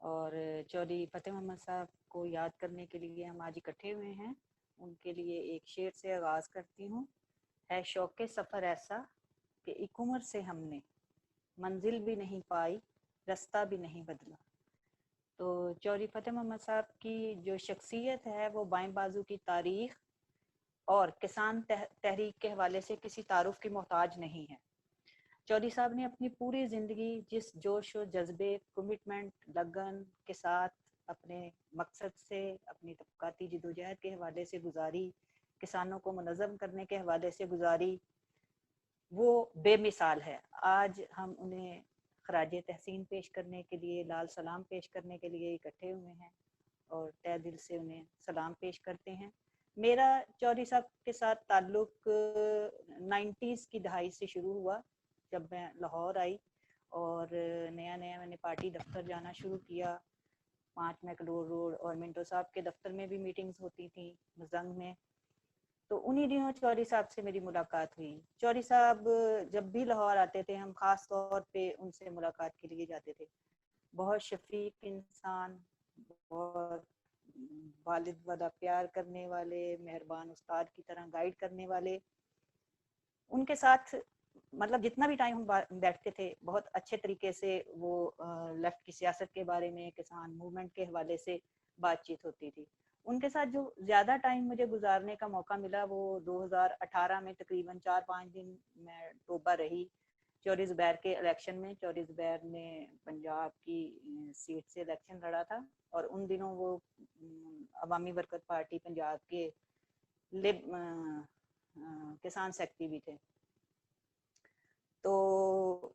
اور چودھری فتح محمد صاحب کو یاد کرنے کے لیے ہم آج اکٹھے ہوئے ہیں. ان کے لیے ایک شعر سے آغاز کرتی ہوں. ہے شوق سفر ایسا کہ ایک عمر سے ہم نے منزل بھی نہیں پائی، رستہ بھی نہیں بدلا. تو چودھری فتح محمد صاحب کی جو شخصیت ہے وہ بائیں بازو کی تاریخ اور کسان تحریک کے حوالے سے کسی تعارف کی محتاج نہیں ہے. چودھری صاحب نے اپنی پوری زندگی جس جوش و جذبے، کمٹمنٹ، لگن کے ساتھ اپنے مقصد سے، اپنی طبقاتی جدوجہد کے حوالے سے گزاری، کسانوں کو منظم کرنے کے حوالے سے گزاری، وہ بے مثال ہے. آج ہم انہیں خراج تحسین پیش کرنے کے لیے، لال سلام پیش کرنے کے لیے اکٹھے ہوئے ہیں اور تہ دل سے انہیں سلام پیش کرتے ہیں. میرا چودھری صاحب کے ساتھ تعلق 90s کی دہائی سے شروع ہوا جب میں لاہور آئی اور نیا میں نے پارٹی دفتر جانا شروع کیا. 5 میکڈور روڈ اور منٹو صاحب کے دفتر میں بھی میٹنگز ہوتی تھیں مزنگ میں. تو انہی دنوں چودھری صاحب سے میری ملاقات ہوئی. چودھری صاحب جب بھی لاہور آتے تھے ہم خاص طور پہ ان سے ملاقات کے لیے جاتے تھے. بہت شفیق انسان، بہت والد ودا پیار کرنے والے، مہربان استاد کی طرح گائیڈ کرنے والے. ان کے ساتھ مطلب جتنا بھی ٹائم ہم بیٹھتے تھے بہت اچھے طریقے سے وہ لیفٹ کی سیاست کے بارے میں، کسان موومنٹ کے حوالے سے بات چیت ہوتی تھی. ان کے ساتھ جو زیادہ ٹائم مجھے گزارنے کا موقع ملا وہ 2018 میں تقریباً 4-5 دن میں ٹوبہ رہی چودھری زبیر کے الیکشن میں. چودھری زبیر نے پنجاب کی سیٹ سے الیکشن لڑا تھا اور ان دنوں وہ عوامی برکت پارٹی پنجاب کے کسان سیکٹری بھی تھے. تو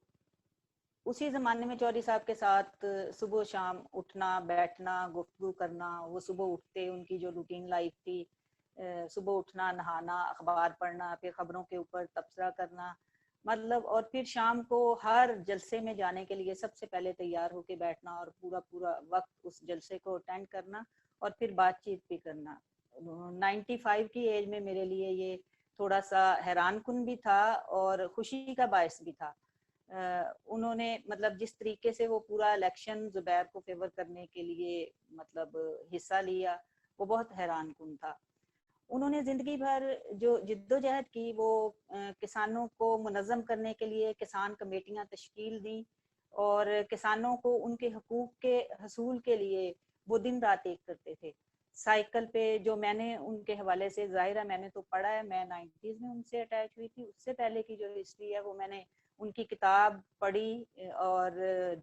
اسی زمانے میں چودھری صاحب کے ساتھ صبح شام اٹھنا بیٹھنا گفتگو کرنا. وہ صبح اٹھتے، ان کی جو روٹین لائف تھی، صبح اٹھنا، نہانا، اخبار پڑھنا، پھر خبروں کے اوپر تبصرہ کرنا، مطلب، اور پھر شام کو ہر جلسے میں جانے کے لیے سب سے پہلے تیار ہو کے بیٹھنا اور پورا وقت اس جلسے کو اٹینڈ کرنا اور پھر بات چیت بھی کرنا. 95 کی ایج میں میرے لیے یہ تھوڑا سا حیران کن بھی تھا اور خوشی کا باعث بھی تھا. انہوں نے مطلب جس طریقے سے وہ پورا الیکشن زبیر کو فیور کرنے کے لیے مطلب حصہ لیا وہ بہت حیران کن تھا. انہوں نے زندگی بھر جو جدوجہد کی وہ کسانوں کو منظم کرنے کے لیے کسان کمیٹیاں تشکیل دیں اور کسانوں کو ان کے حقوق کے حصول کے لیے وہ دن رات ایک کرتے تھے. سائیکل پہ جو میں نے ان کے حوالے سے، ظاہر ہے میں نے تو پڑھا ہے، میں 90s میں ان سے اٹیچ ہوئی تھی، اس سے پہلے کی جو ہسٹری ہے وہ میں نے ان کی کتاب پڑھی اور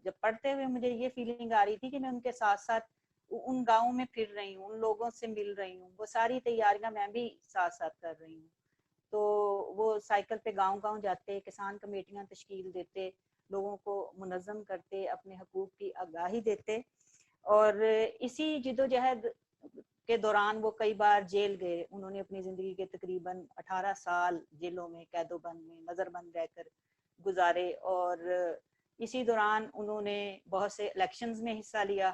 جب پڑھتے ہوئے مجھے یہ فیلنگ آ رہی تھی کہ میں ان کے ساتھ ساتھ ان گاؤں میں پھر رہی ہوں، ان لوگوں سے مل رہی ہوں، وہ ساری تیاریاں میں بھی ساتھ ساتھ کر رہی ہوں. تو وہ سائیکل پہ گاؤں گاؤں جاتے، کسان کمیٹیاں تشکیل دیتے، لوگوں کو منظم کرتے، اپنے حقوق کی آگاہی دیتے. اور اسی جدوجہد کے دوران وہ کئی بار جیل گئے. انہوں نے اپنی زندگی کے تقریباً 18 سال جیلوں میں قید و بند میں نظر بند رہ کر گزارے اور اسی دوران انہوں نے بہت سے الیکشنز میں حصہ لیا.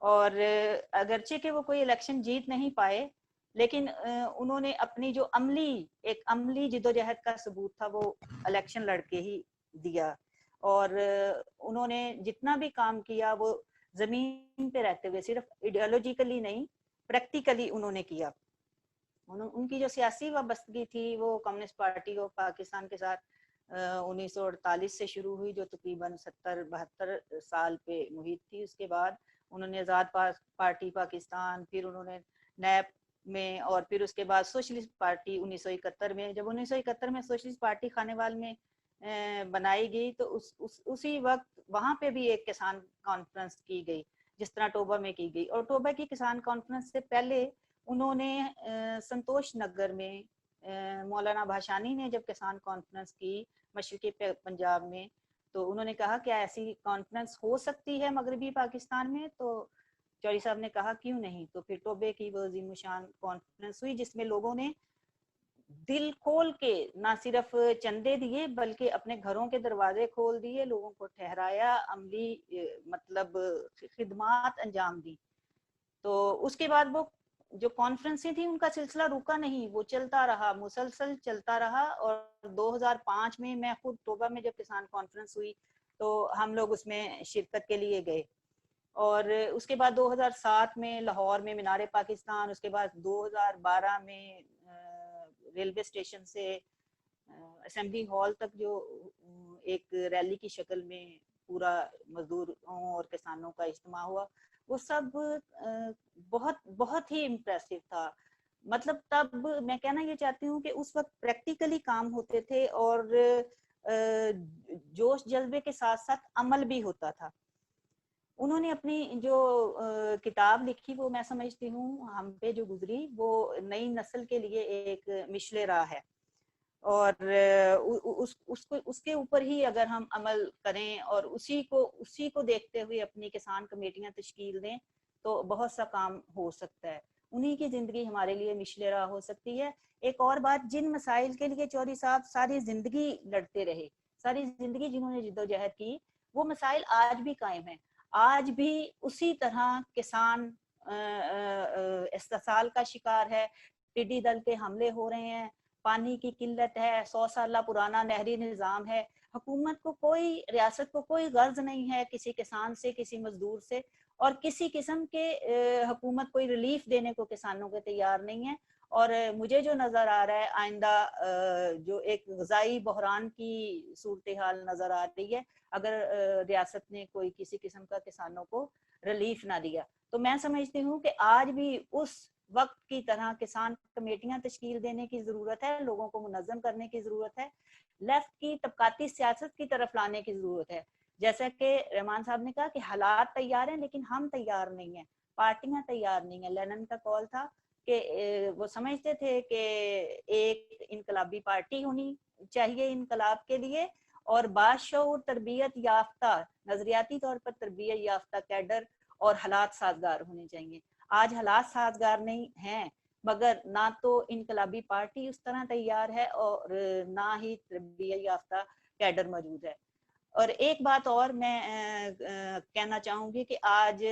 اور اگرچہ کہ وہ کوئی الیکشن جیت نہیں پائے لیکن انہوں نے اپنی جو ایک عملی جدوجہد کا ثبوت تھا وہ الیکشن لڑ کے ہی دیا. اور انہوں نے جتنا بھی کام کیا وہ زمین پہ رہتے ہوئے، صرف ایڈیالوجیکلی نہیں، پریکٹیکلی انہوں نے کیا. ان کی جو سیاسی وابستگی تھی وہ کمیونسٹ پارٹی آف پاکستان کے ساتھ 1948 سے شروع ہوئی جو تقریباً 70-72 سال پہ محیط تھی. اس کے بعد انہوں نے آزاد پارٹی پاکستان، پھر انہوں نے نیب میں، اور پھر اس کے بعد سوشلسٹ پارٹی 1971 میں. جب 1971 میں سوشلسٹ پارٹی خانیوال میں بنائی گئی تو اسی وقت وہاں پہ بھی ایک کسان کانفرنس کی گئی جس طرح ٹوبہ میں کی گئی. اور ٹوبہ کی کسان کانفرنس سے پہلے انہوں نے سنتوش نگر میں مولانا بھاشانی نے جب کسان کانفرنس کی مشرقی پنجاب میں تو انہوں نے کہا کیا ایسی کانفرنس ہو سکتی ہے مغربی پاکستان میں؟ تو چودھری صاحب نے کہا کیوں نہیں. تو پھر ٹوبے کی وہ عظیم الشان کانفرنس ہوئی جس میں لوگوں نے دل کھول کے نہ صرف چندے دیے بلکہ اپنے گھروں کے دروازے کھول دیے، لوگوں کو ٹھہرایا، عملی مطلب خدمات انجام دی. تو اس کے بعد وہ جو کانفرنسیں تھیں ان کا سلسلہ رکا نہیں، وہ چلتا رہا، مسلسل چلتا رہا. اور 2005 میں میں خود ٹوبہ میں جب کسان کانفرنس ہوئی تو ہم لوگ اس میں شرکت کے لیے گئے اور اس کے بعد 2007 میں لاہور میں مینار پاکستان، اس کے بعد 2012 میں ریلوے اسٹیشن سے اسمبلی ہال تک جو ایک ریلی کی شکل میں پورا مزدوروں اور کسانوں کا اجتماع ہوا، وہ سب بہت بہت ہی امپریسو تھا. مطلب تب میں کہنا یہ چاہتی ہوں کہ اس وقت پریکٹیکلی کام ہوتے تھے اور جوش جذبے کے ساتھ ساتھ عمل بھی ہوتا تھا. انہوں نے اپنی جو کتاب لکھی وہ میں سمجھتی ہوں ہم پہ جو گزری وہ نئی نسل کے لیے ایک مشل راہ ہے، اور اس کے اوپر ہی اگر ہم عمل کریں اور اسی کو دیکھتے ہوئے اپنی کسان کمیٹیاں تشکیل دیں تو بہت سا کام ہو سکتا ہے. انہی کی زندگی ہمارے لیے مشل راہ ہو سکتی ہے. ایک اور بات، جن مسائل کے لیے چودھری صاحب ساری زندگی لڑتے رہے، ساری زندگی جنہوں نے جدوجہد کی، وہ مسائل آج بھی قائم ہیں. آج بھی اسی طرح کسان استحصال کا شکار ہے، ٹڈی دل کے حملے ہو رہے ہیں، پانی کی قلت ہے، 100 سالہ پرانا نہری نظام ہے. حکومت کو کوئی، ریاست کو کوئی غرض نہیں ہے کسی کسان سے، کسی مزدور سے، اور کسی قسم کے حکومت کوئی ریلیف دینے کو کسانوں کے تیار نہیں ہے. اور مجھے جو نظر آ رہا ہے آئندہ جو ایک غذائی بحران کی صورتحال نظر آ رہی ہے اگر ریاست نے کوئی کسی قسم کا کسانوں کو ریلیف نہ دیا، تو میں سمجھتی ہوں کہ آج بھی اس وقت کی طرح کسان کمیٹیاں تشکیل دینے کی ضرورت ہے، لوگوں کو منظم کرنے کی ضرورت ہے، لیفٹ کی طبقاتی سیاست کی طرف لانے کی ضرورت ہے. جیسا کہ رحمان صاحب نے کہا کہ حالات تیار ہیں لیکن ہم تیار نہیں ہیں، پارٹیاں تیار نہیں ہیں. لینن کا قول تھا کہ وہ سمجھتے تھے کہ ایک انقلابی پارٹی ہونی چاہیے انقلاب کے لیے، اور باشعور تربیت یافتہ، نظریاتی طور پر تربیت یافتہ کیڈر اور حالات سازگار ہونے چاہیے. آج حالات سازگار نہیں ہیں، مگر نہ تو انقلابی پارٹی اس طرح تیار ہے اور نہ ہی تربیت یافتہ کیڈر موجود ہے. اور ایک بات اور میں کہنا چاہوں گی کہ آج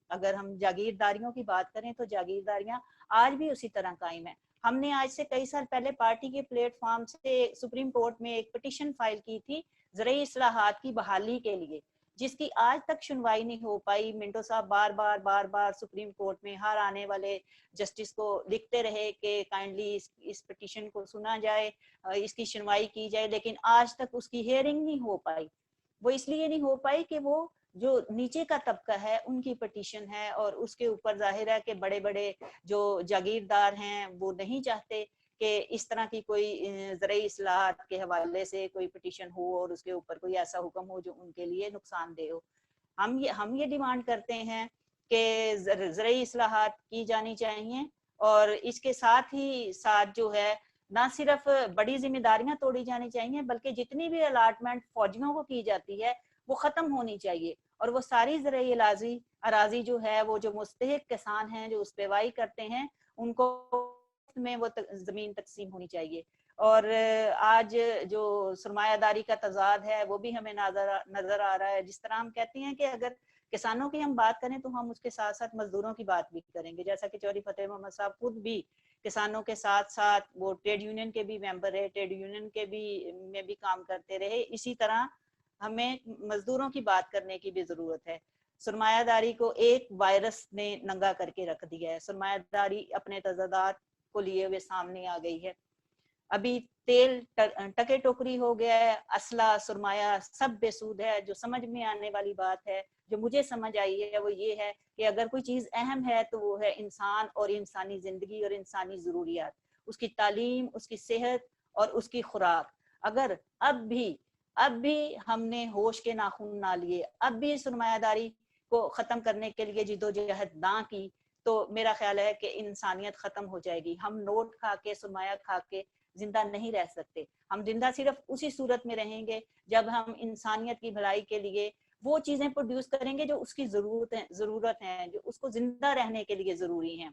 اگر ہم جاگیرداریوں کی بات کریں تو جاگیرداریاں آج بھی اسی طرح قائم ہیں. ہم نے آج سے کئی سال پہلے پارٹی کے پلیٹ فارم سے سپریم کورٹ میں ایک پٹیشن فائل کی تھی زرعی اصلاحات کی بحالی کے لیے، جس کی آج تک سنوائی نہیں ہو پائی. منٹو صاحب بار بار سپریم کورٹ میں ہر آنے والے جسٹس کو لکھتے رہے کہ کائنڈلی اس پٹیشن کو سنا جائے، اس کی سنوائی کی جائے، لیکن آج تک اس کی ہیئرنگ نہیں ہو پائی. وہ اس لیے نہیں ہو پائی کہ وہ جو نیچے کا طبقہ ہے ان کی پٹیشن ہے، اور اس کے اوپر ظاہر ہے کہ بڑے بڑے جو جاگیردار ہیں وہ نہیں چاہتے کہ اس طرح کی کوئی زرعی اصلاحات کے حوالے سے کوئی پٹیشن ہو اور اس کے اوپر کوئی ایسا حکم ہو جو ان کے لیے نقصان دہ ہو. ہم یہ ڈیمانڈ کرتے ہیں کہ زرعی اصلاحات کی جانی چاہیے، اور اس کے ساتھ ہی ساتھ جو ہے نہ صرف بڑی ذمہ داریاں توڑی جانی چاہیے بلکہ جتنی بھی الاٹمنٹ فوجیوں کو کی جاتی ہے وہ ختم ہونی چاہیے، اور وہ ساری زرعی اراضی جو ہے وہ جو مستحق کسان ہیں جو اس پہ وائی کرتے ہیں ان کو میں وہ زمین تقسیم ہونی چاہیے. اور آج جو سرمایہ داری کا تضاد ہے وہ بھی ہمیں نظر آ رہا ہے. جس طرح ہم کہتے ہیں کہ اگر کسانوں کی ہم بات کریں تو ہم اس کے ساتھ ساتھ مزدوروں کی بات بھی کریں گے، جیسا کہ چودھری فتح محمد صاحب خود بھی کسانوں کے ساتھ ساتھ وہ ٹریڈ یونین کے بھی ممبر رہے، ٹریڈ یونین کے میں بھی کام کرتے رہے. اسی طرح ہمیں مزدوروں کی بات کرنے کی بھی ضرورت ہے. سرمایہ داری کو ایک وائرس نے ننگا کر کے رکھ دیا ہے، سرمایہ داری اپنے تضادات کو لیے ہوئے سامنے آ گئی ہے. ابھی تیل ٹکے ٹوکری ہو گیا ہے، اسلحہ سرمایہ سب بے سود ہے. جو سمجھ میں آنے والی بات ہے، جو مجھے سمجھ آئی ہے وہ یہ ہے کہ اگر کوئی چیز اہم ہے تو وہ ہے انسان اور انسانی زندگی اور انسانی ضروریات، اس کی تعلیم، اس کی صحت اور اس کی خوراک. اگر اب بھی ہم نے ہوش کے ناخن نہ لیے، اب بھی سرمایہ داری کو ختم کرنے کے لیے جدوجہد نہ کی تو میرا خیال ہے کہ انسانیت ختم ہو جائے گی. ہم نوٹ کھا کے، سرمایہ کھا کے زندہ نہیں رہ سکتے. ہم زندہ صرف اسی صورت میں رہیں گے جب ہم انسانیت کی بھلائی کے لیے وہ چیزیں پروڈیوس کریں گے جو اس کی ضرورت ہیں، جو اس کو زندہ رہنے کے لیے ضروری ہیں.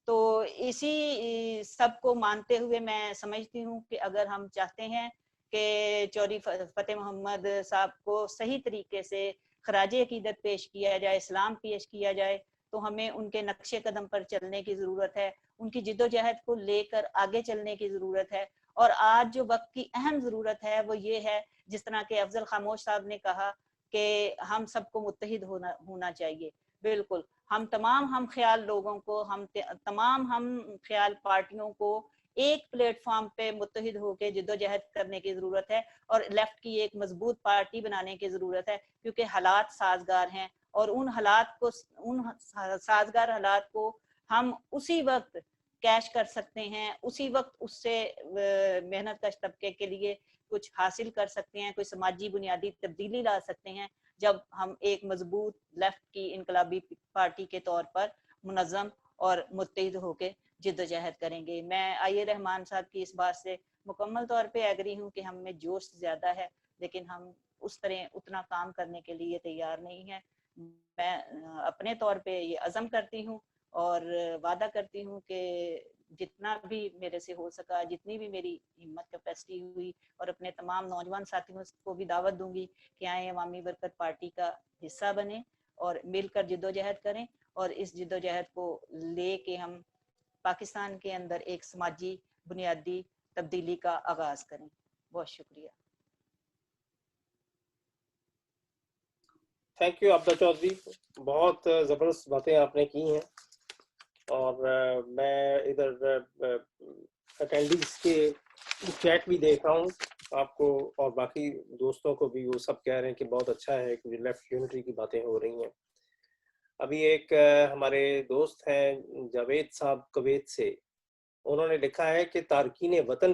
تو اسی سب کو مانتے ہوئے میں سمجھتی ہوں کہ اگر ہم چاہتے ہیں کہ چودھری فتح محمد صاحب کو صحیح طریقے سے خراج عقیدت پیش کیا جائے، اسلام پیش کیا جائے، تو ہمیں ان کے نقش قدم پر چلنے کی ضرورت ہے، ان کی جدوجہد کو لے کر آگے چلنے کی ضرورت ہے. اور آج جو وقت کی اہم ضرورت ہے وہ یہ ہے، جس طرح کہ افضل خاموش صاحب نے کہا کہ ہم سب کو متحد ہونا چاہیے. بالکل ہم تمام ہم خیال لوگوں کو, ہم تمام ہم خیال پارٹیوں کو ایک پلیٹ فارم پہ متحد ہو کے جدوجہد کرنے کی ضرورت ہے, اور لیفٹ کی ایک مضبوط پارٹی بنانے کی ضرورت ہے, کیونکہ حالات سازگار ہیں, اور ان سازگار حالات کو ہم اسی وقت کیش کر سکتے ہیں, اسی وقت اس سے محنت کش طبقے کے لیے کچھ حاصل کر سکتے ہیں, کوئی سماجی بنیادی تبدیلی لا سکتے ہیں, جب ہم ایک مضبوط لیفٹ کی انقلابی پارٹی کے طور پر منظم اور متحد ہو کے جدوجہد کریں گے. میں آئیے رحمان صاحب کی اس بات سے مکمل طور پہ ایگری ہوں کہ ہم میں جوش زیادہ ہے, لیکن ہم اس طرح اتنا کام کرنے کے لیے تیار نہیں ہیں. میں اپنے طور پہ یہ عزم کرتی ہوں اور وعدہ کرتی ہوں کہ جتنا بھی میرے سے ہو سکا, جتنی بھی میری ہمت کیپیسٹی ہوئی, اور اپنے تمام نوجوان ساتھیوں کو بھی دعوت دوں گی کہ آئیں عوامی برکت پارٹی کا حصہ بنیں اور مل کر جدوجہد کریں, اور اس جدوجہد کو لے کے ہم پاکستان کے اندر ایک سماجی بنیادی تبدیلی کا آغاز کریں. بہت شکریہ. تھینک یو عبدہ چودھری, بہت زبردست باتیں آپ نے کی ہیں, اور میں ادھر اٹینڈنگس کے چیٹ بھی دیکھ رہا ہوں آپ کو, اور باقی دوستوں کو بھی, وہ سب کہہ رہے ہیں کہ بہت اچھا ہے کہ لیفٹ یونٹری کی باتیں ہو رہی ہیں. ابھی ایک ہمارے دوست ہیں جاوید صاحب کویت سے, انہوں نے لکھا ہے کہ تارکین وطن